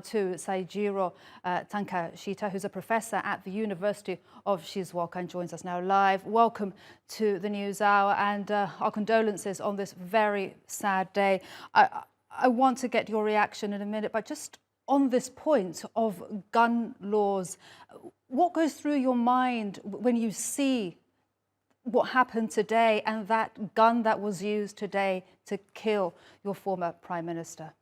to Seijiro Takeshita, who's a professor at the University of Shizuoka and joins us now live. Welcome to the News Hour, and our condolences on this very sad day. I want to get your reaction in a minute, but just on this point of gun laws, what goes through your mind when you see what happened today and that gun that was used today to kill your former Prime Minister?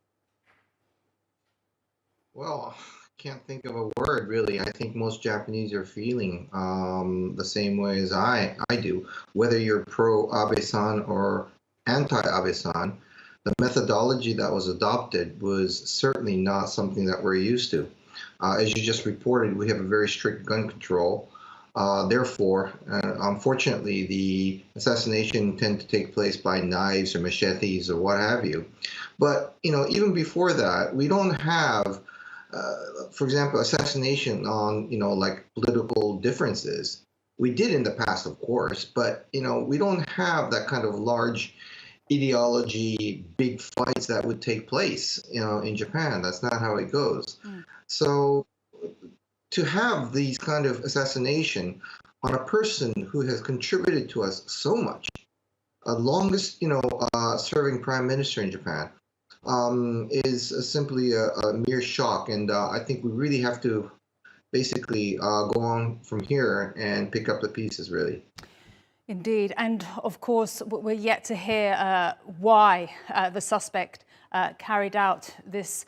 Well, I can't think of a word, really. I think most Japanese are feeling the same way as I do. Whether you're pro-Abe-san or anti-Abe-san, the methodology that was adopted was certainly not something that we're used to. As you just reported, we have a very strict gun control. Therefore, unfortunately, the assassination tend to take place by knives or machetes or what have you. But, even before that, we don't have for example, assassination on, like political differences. We did in the past, of course, but, we don't have that kind of large ideology, big fights that would take place, in Japan. That's not how it goes. So to have these kind of assassination on a person who has contributed to us so much, longest, serving prime minister in Japan, is simply a mere shock. And I think we really have to basically go on from here and pick up the pieces, really. Indeed. And of course, we're yet to hear why the suspect carried out this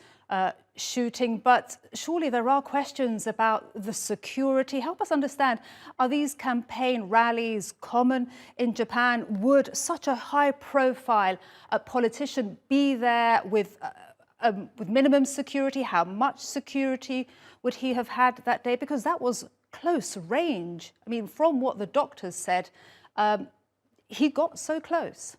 shooting. But surely there are questions about the security. Help us understand, are these campaign rallies common in Japan? Would such a high-profile politician be there with minimum security? How much security would he have had that day? Because that was close range. I mean, from what the doctors said, he got so close.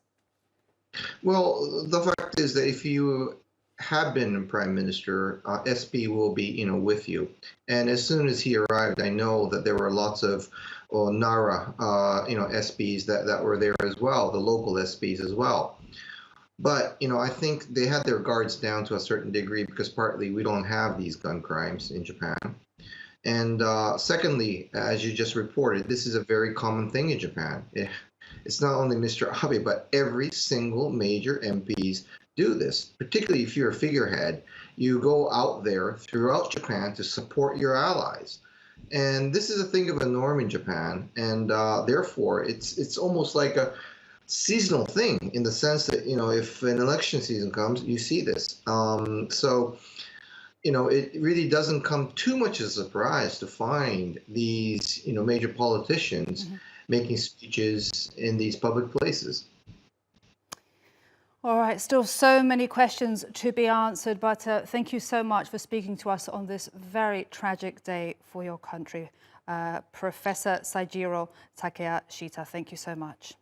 Well, the fact is that if you have been prime minister, SP will be, with you. And as soon as he arrived, I know that there were lots of Nara, SPs that were there as well, the local SPs as well. But, I think they had their guards down to a certain degree because partly we don't have these gun crimes in Japan. And secondly, as you just reported, this is a very common thing in Japan. It's not only Mr. Abe, but every single major MPs do this, particularly if you're a figurehead. You go out there throughout Japan to support your allies. And this is a thing of a norm in Japan. And therefore, it's almost like a seasonal thing in the sense that, if an election season comes, you see this. So, it really doesn't come too much as a surprise to find these, major politicians making speeches in these public places. All right, still so many questions to be answered, but thank you so much for speaking to us on this very tragic day for your country. Professor Seijiro Takeshita, thank you so much.